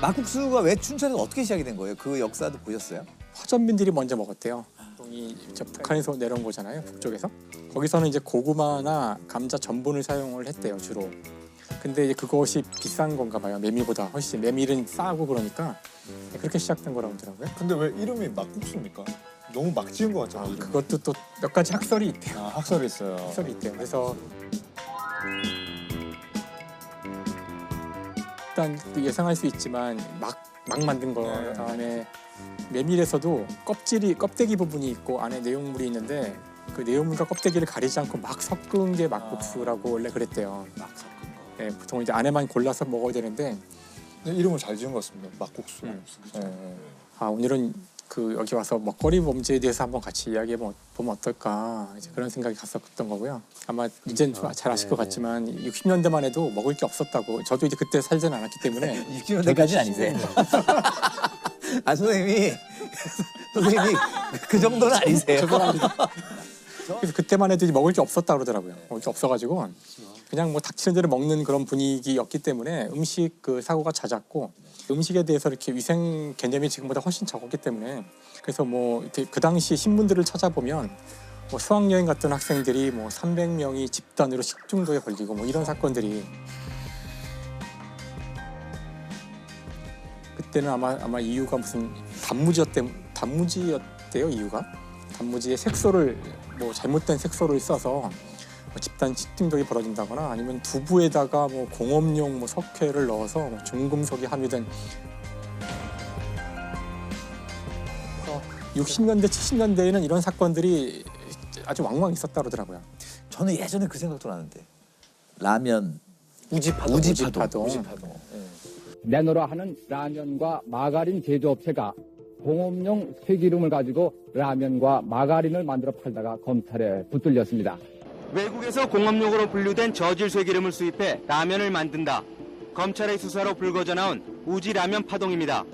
막국수가 왜 춘천에서 어떻게 시작이 된 거예요? 그 역사도 보셨어요? 화전민들이 먼저 먹었대요. 이 북한에서 내려온 거잖아요, 북쪽에서. 거기서는 이제 고구마나 감자 전분을 사용을 했대요, 주로. 근데 이제 그것이 비싼 건가 봐요, 메밀보다 훨씬. 메밀은 싸고 그러니까 그렇게 시작된 거라고 하더라고요. 근데 왜 이름이 막국수입니까? 너무 막 지은 것 같잖아요. 이름이. 그것도 또 몇 가지 학설이 있대요. 아, 학설이 있어요. 학설이 있대요. 그래서 일단 예상할 수 있지만 막 만든 거 네. 그다음에 메밀에서도 껍데기 부분이 있고 안에 내용물이 있는데 그 내용물과 껍데기를 가리지 않고 막 섞은 게 막국수라고 원래 그랬대요. 막 섞은 거. 네, 보통 이제 안에만 골라서 먹어야 되는데 근데 이름을 잘 지은 것 같습니다. 막국수. 네. 오늘은 그 여기 와서 먹거리 범죄에 대해서 한번 같이 이야기해 보면 어떨까 이제 그런 생각이 갔었던 거고요. 아마 이젠 좀 잘 아실 것 같지만 60년대만 해도 먹을 게 없었다고. 저도 이제 그때 살지는 않았기 때문에 60년대까지는 아니세요? 아 선생님이 그 정도는 아니세요. 죄송합니다. 그래서 그때만 해도 이제 먹을 게 없었다 그러더라고요. 먹을 게 없어가지고 그냥 뭐 닥치는 대로 먹는 그런 분위기였기 때문에 음식 그 사고가 잦았고 음식에 대해서 이렇게 위생 개념이 지금보다 훨씬 적었기 때문에 그래서 뭐 이렇게 그 당시 신문들을 찾아보면 뭐 수학여행 갔던 학생들이 뭐 300명이 집단으로 식중독에 걸리고 뭐 이런 사건들이 그때는 아마 이유가 무슨 단무지였대요. 이유가 단무지에 색소를 뭐 잘못된 색소를 써서 뭐 집단 식중독이 벌어진다거나 아니면 두부에다가 뭐 공업용 뭐 석회를 넣어서 뭐 중금속이 함유된. 그래서 60년대 70년대에는 이런 사건들이 아주 왕왕 있었다 그러더라고요. 저는 예전에 그 생각도 나는데 라면 우지파동. 내노라 하는 라면과 마가린 제조업체가 공업용 쇠기름을 가지고 라면과 마가린을 만들어 팔다가 검찰에 붙들렸습니다. 외국에서 공업용으로 분류된 저질 쇠기름을 수입해 라면을 만든다. 검찰의 수사로 불거져 나온 우지 라면 파동입니다.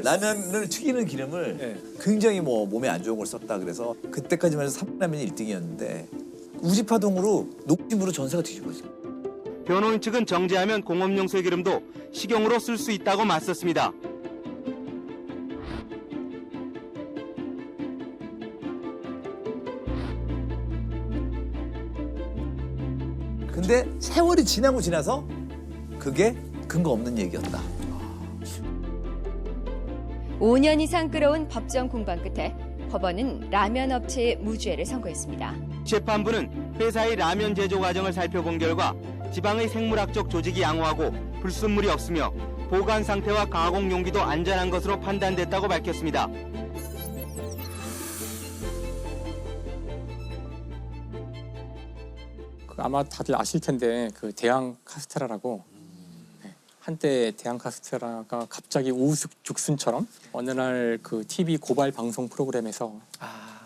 라면을 튀기는 기름을 굉장히 뭐 몸에 안 좋은 걸 썼다 그래서 그때까지만 해도 삼라면이 1등이었는데 우지파동으로 녹심으로 전세가 뒤집어졌어요. 변호인 측은 정제하면 공업용 쇠기름도 식용으로 쓸 수 있다고 맞섰습니다. 근데 세월이 지나서 그게 근거 없는 얘기였다. 5년 이상 끌어온 법정 공방 끝에 법원은 라면 업체의 무죄를 선고했습니다. 재판부는 회사의 라면 제조 과정을 살펴본 결과 지방의 생물학적 조직이 양호하고 불순물이 없으며 보관 상태와 가공 용기도 안전한 것으로 판단됐다고 밝혔습니다. 아마 다들 아실 텐데 그 대양 카스테라라고 한때 대양 카스테라가 갑자기 우후죽순처럼 어느 날 그 TV 고발 방송 프로그램에서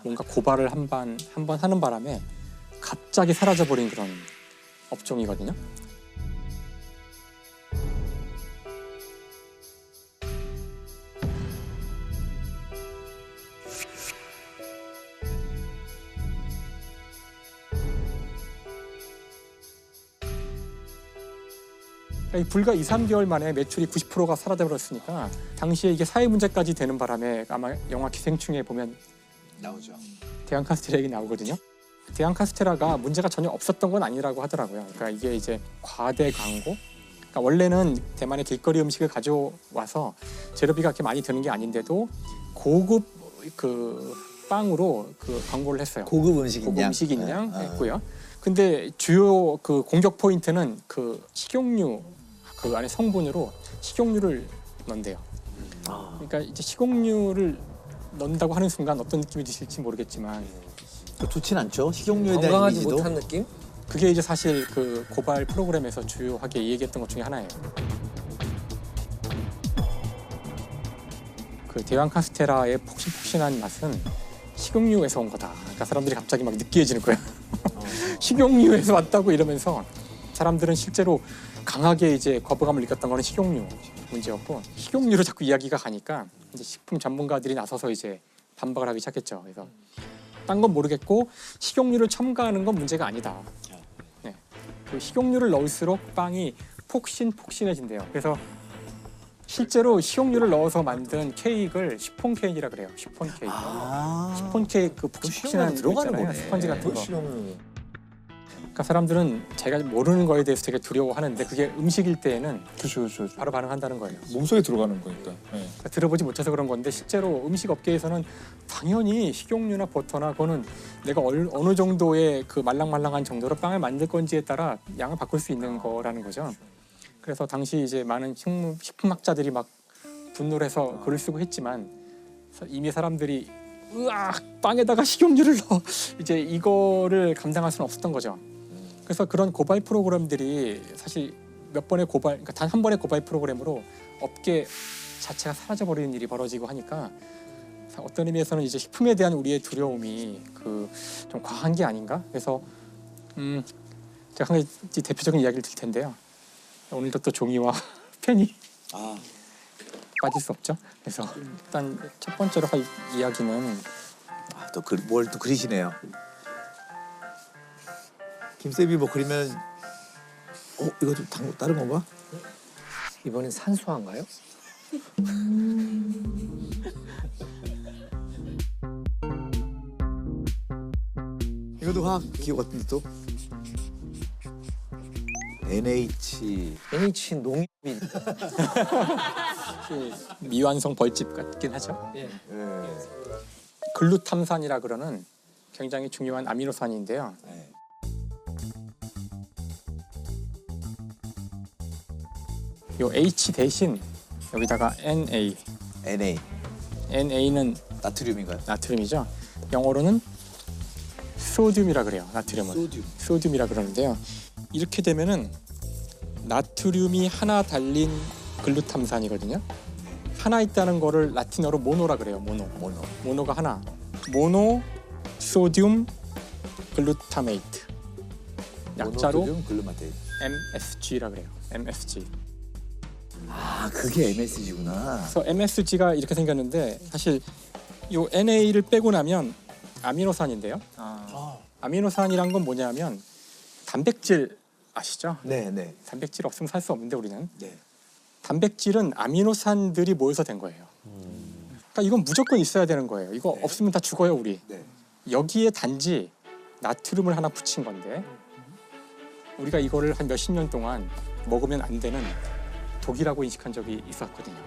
뭔가 고발을 한 번 하는 바람에 갑자기 사라져버린 그런 업종이거든요. 불과 2, 3개월 만에 매출이 90%가 사라져버렸으니까 당시에 이게 사회 문제까지 되는 바람에 아마 영화 기생충에 보면 나오죠. 대양 카스테라 얘기 나오거든요. 대양 카스테라가 문제가 전혀 없었던 건 아니라고 하더라고요. 그러니까 이게 이제 과대 광고. 그러니까 원래는 대만의 길거리 음식을 가져와서 재료비가 그렇게 많이 드는 게 아닌데도 고급 그 빵으로 그 광고를 했어요. 고급 음식인 양 했고요. 근데 주요 그 공격 포인트는 그 식용유 그 안에 성분으로 식용유를 넣는데요. 그러니까 이제 식용유를 넣는다고 하는 순간 어떤 느낌이 드실지 모르겠지만 좋진 않죠. 식용유에 대한 건강하지 이미지도. 못한 느낌? 그게 이제 사실 그 고발 프로그램에서 주요하게 얘기했던 것 중에 하나예요. 그 대왕 카스테라의 폭신폭신한 맛은 식용유에서 온 거다. 그러니까 사람들이 갑자기 막 느끼해지는 거야. 식용유에서 왔다고 이러면서 사람들은 실제로 강하게 이제 거부감을 느꼈던 거는 식용유 문제였고 식용유로 자꾸 이야기가 가니까 이제 식품 전문가들이 나서서 이제 반박을 하기 시작했죠. 그래서 딴 건 모르겠고 식용유를 첨가하는 건 문제가 아니다. 네. 그 식용유를 넣을수록 빵이 폭신해진대요. 그래서 실제로 식용유를 넣어서 만든 케이크를 시폰 케이크라 그래요. 시폰 케이크. 시폰 케이크 그 폭신폭신한 들어가는 있잖아요. 거네. 스펀지 같은 거. 실험을 그러니까 사람들은 자기가 모르는 거에 대해서 되게 두려워하는데 그게 음식일 때에는 그렇죠. 바로 반응한다는 거예요. 몸속에 들어가는 거니까. 네. 그러니까 들어보지 못해서 그런 건데 실제로 음식 업계에서는 당연히 식용유나 버터나 그거는 내가 어느 정도의 그 말랑말랑한 정도로 빵을 만들 건지에 따라 양을 바꿀 수 있는 거라는 거죠. 그래서 당시 이제 많은 식품학자들이 막 분노를 해서 글을 쓰고 했지만 이미 사람들이 으악 빵에다가 식용유를 넣어 이제 이거를 감당할 수는 없었던 거죠. 그래서 그런 고발 프로그램들이 사실 몇 번의 고발, 그러니까 단 한 번의 고발 프로그램으로 업계 자체가 사라져버리는 일이 벌어지고 하니까 어떤 의미에서는 이제 식품에 대한 우리의 두려움이 그 좀 과한 게 아닌가? 그래서 제가 한 가지 대표적인 이야기를 드릴 텐데요. 오늘도 또 종이와 펜이 빠질 수 없죠. 그래서 일단 첫 번째로 할 이야기는 또 뭘 또 그리시네요. 김쌤이 뭐 그리면 이거 좀 다른 건가? 이번엔 산수화인가요? 이것도 화학 기호 같은데 또 NH NH 농협이 미완성 벌집 같긴 하죠. 예. 글루탐산이라 그러는 굉장히 중요한 아미노산인데요. 네. 요 H 대신 여기다가 Na. NA는 나트륨인가요? 나트륨이죠. 영어로는 소듐이라 그래요. 나트륨은 소듐이라 그러는데요. 이렇게 되면은 나트륨이 하나 달린 글루탐산이거든요. 하나 있다는 거를 라틴어로 모노라 그래요. 모노가 하나. 모노 소듐 글루타메이트. 약자로 모노소듐 글루타메이트. MSG라 그래요. MSG. 그게 MSG구나. 그래서 MSG가 이렇게 생겼는데 사실 요 NA를 빼고 나면 아미노산인데요. 아미노산이란 건 뭐냐면 단백질 아시죠? 네. 단백질 없으면 살 수 없는데 우리는 네. 단백질은 아미노산들이 모여서 된 거예요. 그러니까 이건 무조건 있어야 되는 거예요. 이거 없으면 다 죽어요 우리. 네. 여기에 단지 나트륨을 하나 붙인 건데 우리가 이거를 한 몇십 년 동안 먹으면 안 되는 독이라고 인식한 적이 있었거든요.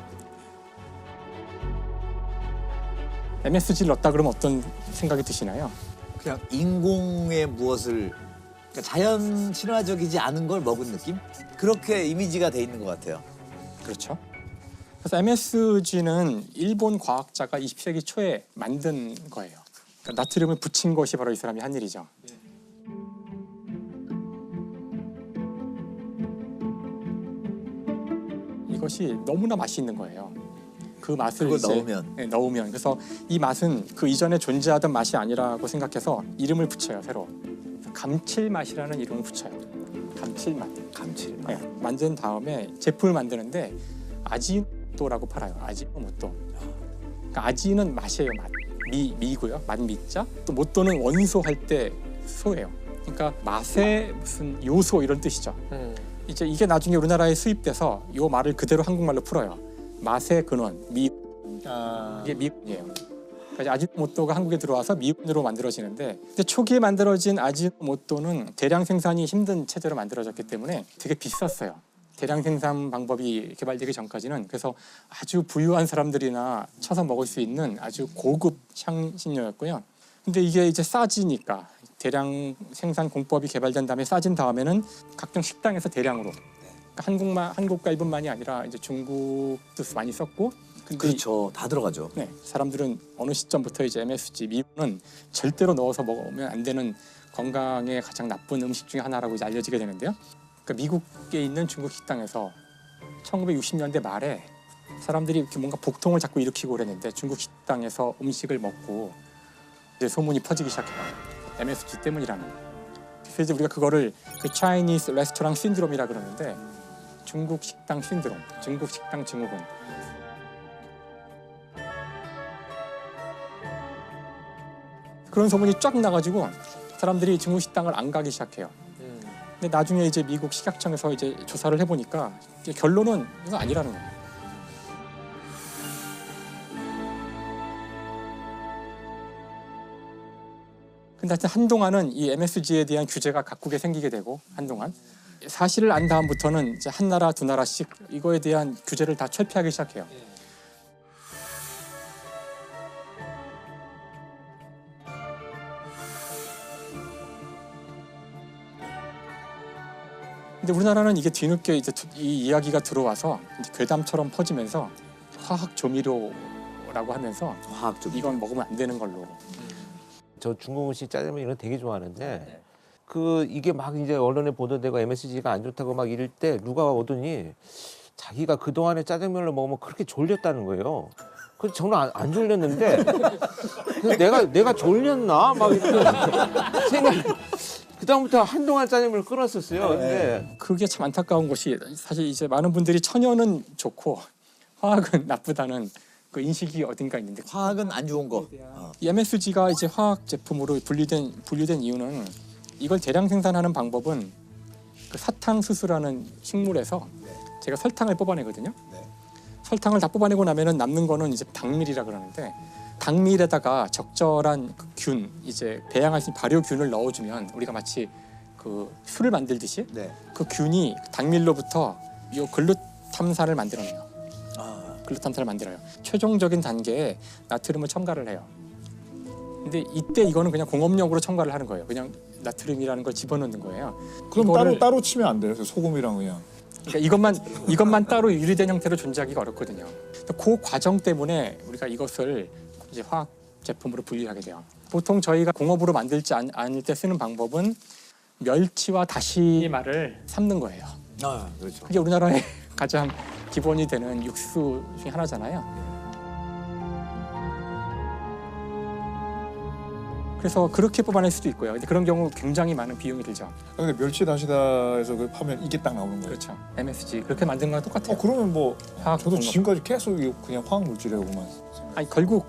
MSG를 넣었다 그러면 어떤 생각이 드시나요? 그냥 인공의 무엇을 그러니까 자연 친화적이지 않은 걸 먹은 느낌? 그렇게 이미지가 돼 있는 것 같아요. 그렇죠. 그래서 MSG는 일본 과학자가 20세기 초에 만든 거예요. 그러니까 나트륨을 붙인 것이 바로 이 사람이 한 일이죠. 이것이 너무나 맛있는 거예요. 그 맛을 그걸 이제 넣으면 그래서 이 맛은 그 이전에 존재하던 맛이 아니라고 생각해서 이름을 붙여요. 새로 감칠맛이라는 이름을 붙여요. 감칠맛. 네, 만든 다음에 제품을 만드는데 아지노모토라고 팔아요. 아지노모토. 그러니까 아지는 맛이에요. 맛. 미고요. 맛 미자. 또 모토는 원소할 때 소예요. 그러니까 맛의 무슨 요소 이런 뜻이죠. 이제 이게 나중에 우리나라에 수입돼서 이 말을 그대로 한국말로 풀어요. 맛의 근원, 이게 미군이에요. 그러니까 아지노모토가 한국에 들어와서 미군으로 만들어지는데 근데 초기에 만들어진 아지노모토는 대량 생산이 힘든 체제로 만들어졌기 때문에 되게 비쌌어요. 대량 생산 방법이 개발되기 전까지는. 그래서 아주 부유한 사람들이나 쳐서 먹을 수 있는 아주 고급 향신료였고요. 근데 이게 이제 싸지니까 대량 생산 공법이 개발된 다음에 싸진 다음에는 각종 식당에서 대량으로 그러니까 한국과 일본만이 아니라 이제 중국도 많이 썼고 근데 그렇죠. 다 들어가죠. 네, 사람들은 어느 시점부터 이제 MSG 미분은 절대로 넣어서 먹으면 안 되는 건강에 가장 나쁜 음식 중에 하나라고 이제 알려지게 되는데요. 그러니까 미국에 있는 중국 식당에서 1960년대 말에 사람들이 이렇게 뭔가 복통을 자꾸 일으키고 그랬는데 중국 식당에서 음식을 먹고 이제 소문이 퍼지기 시작해요. MSG 때문이라는. 그래서 이제 우리가 그거를 그 차이니스 레스토랑 신드롬이라 그러는데 중국 식당 신드롬, 중국 식당 증후군. 그런 소문이 쫙 나가지고 사람들이 중국 식당을 안 가기 시작해요. 근데 나중에 이제 미국 식약청에서 이제 조사를 해보니까 이제 결론은 이거 아니라는 거예요. 근데 하여튼 한동안은 이 MSG에 대한 규제가 각국에 생기게 되고 한동안 사실을 안 다음부터는 이제 한 나라 두 나라씩 이거에 대한 규제를 다 철폐하기 시작해요. 근데 우리나라는 이게 뒤늦게 이제 이 이야기가 들어와서 이제 괴담처럼 퍼지면서 화학 조미료라고 하면서 화학 좀 이건 먹으면 안 되는 걸로. 저 중국 음식 짜장면 이런 거 되게 좋아하는데 그 이게 막 이제 언론에 보도되고 MSG가 안 좋다고 막 이럴 때 누가 오더니 자기가 그 동안에 짜장면을 먹으면 그렇게 졸렸다는 거예요. 그래서 저는 안 졸렸는데 그래서 내가 졸렸나 막 이렇게 생각. 그 다음부터 한동안 짜장면을 끊었었어요. 근데 그게 참 안타까운 것이 사실 이제 많은 분들이 천연은 좋고 화학은 나쁘다는 그 인식이 어딘가 있는데 화학은 안 좋은 거. 이 MSG가 이제 화학 제품으로 분류된 이유는 이걸 대량 생산하는 방법은 그 사탕수수라는 식물에서 제가 설탕을 뽑아내거든요. 네. 설탕을 다 뽑아내고 나면은 남는 거는 이제 당밀이라 그러는데 당밀에다가 적절한 그 균, 이제 배양할 수 있는 발효균을 넣어주면 우리가 마치 그 술을 만들듯이 네. 그 균이 당밀로부터 이 글루탐산을 만들어내요. 아, 글루탐산을 만들어요. 최종적인 단계에 나트륨을 첨가를 해요. 근데 이때 이거는 그냥 공업용으로 첨가를 하는 거예요. 그냥 나트륨이라는 걸 집어넣는 거예요. 그럼 이거를- 따로 치면 안 돼요? 소금이랑 그냥. 그러니까 이것만 따로 유리된 형태로 존재하기가 어렵거든요. 그 과정 때문에 우리가 이것을 이제 화학 제품으로 분류하게 돼요. 보통 저희가 공업으로 만들지 않을 때 쓰는 방법은 멸치와 다시마를 삶는 거예요. 아, 그렇죠. 그게 우리나라의 가장 기본이 되는 육수 중에 하나잖아요. 그래서 그렇게 뽑아낼 수도 있고요. 근데 그런 경우 굉장히 많은 비용이 들죠. 근데 멸치 다시다에서 그 파면 이게 딱 나오는 거예요. 그렇죠. MSG 그렇게 만든 거랑 똑같아요. 그러면 뭐 화학 저도 공업. 지금까지 계속 이거 그냥 화학 물질이라고만. 아니 결국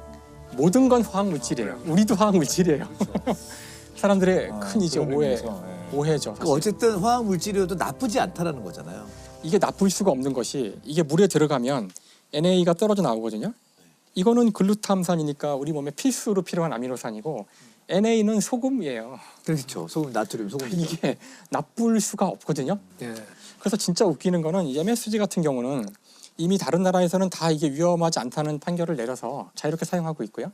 모든 건 화학 물질이에요. 우리도 화학 물질이에요. 사람들의 큰 이제 그런 오해, 의미에서, 예. 오해죠. 그 어쨌든 화학 물질이어도 나쁘지 않다라는 거잖아요. 이게 나쁠 수가 없는 것이 이게 물에 들어가면 NA가 떨어져 나오거든요. 이거는 글루탐산이니까 우리 몸에 필수로 필요한 아미노산이고 NA는 소금이에요. 그렇죠. 소금, 나트륨, 소금. 이게 나쁠 수가 없거든요. 예. 그래서 진짜 웃기는 거는 이 MSG 같은 경우는 이미 다른 나라에서는 다 이게 위험하지 않다는 판결을 내려서 자유롭게 사용하고 있고요.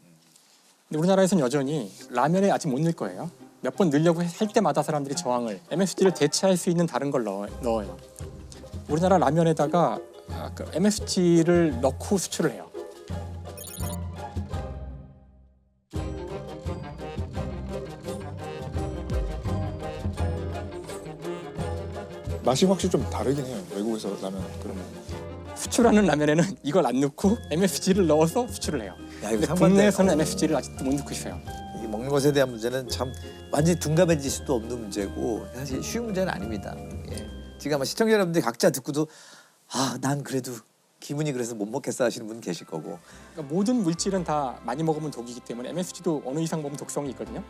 근데 우리나라에서는 여전히 라면에 아직 못 넣을 거예요. 몇 번 넣으려고 할 때마다 사람들이 저항을 MSG를 대체할 수 있는 다른 걸 넣어요. 우리나라 라면에다가 그 MSG를 넣고 수출을 해요. 맛이 확실히 좀 다르긴 해요. 외국에서 라면 그러면. 수출하는 라면에는 이걸 안 넣고 MSG를 넣어서 수출을 해요. 야, 이거 근데 상반된. 국내에서는 MSG를 아직도 못 넣고 있어요. 이 먹는 것에 대한 문제는 참 완전히 둔감해질 수도 없는 문제고 사실 쉬운 문제는 아닙니다. 예. 지금 아마 시청자 여러분들이 각자 듣고도 난 그래도 기분이 그래서 못 먹겠어 하시는 분 계실 거고. 그러니까 모든 물질은 다 많이 먹으면 독이기 때문에 MSG도 어느 이상 먹으면 독성이 있거든요.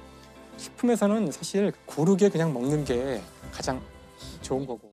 식품에서는 사실 고르게 그냥 먹는 게 가장 좋은 거고.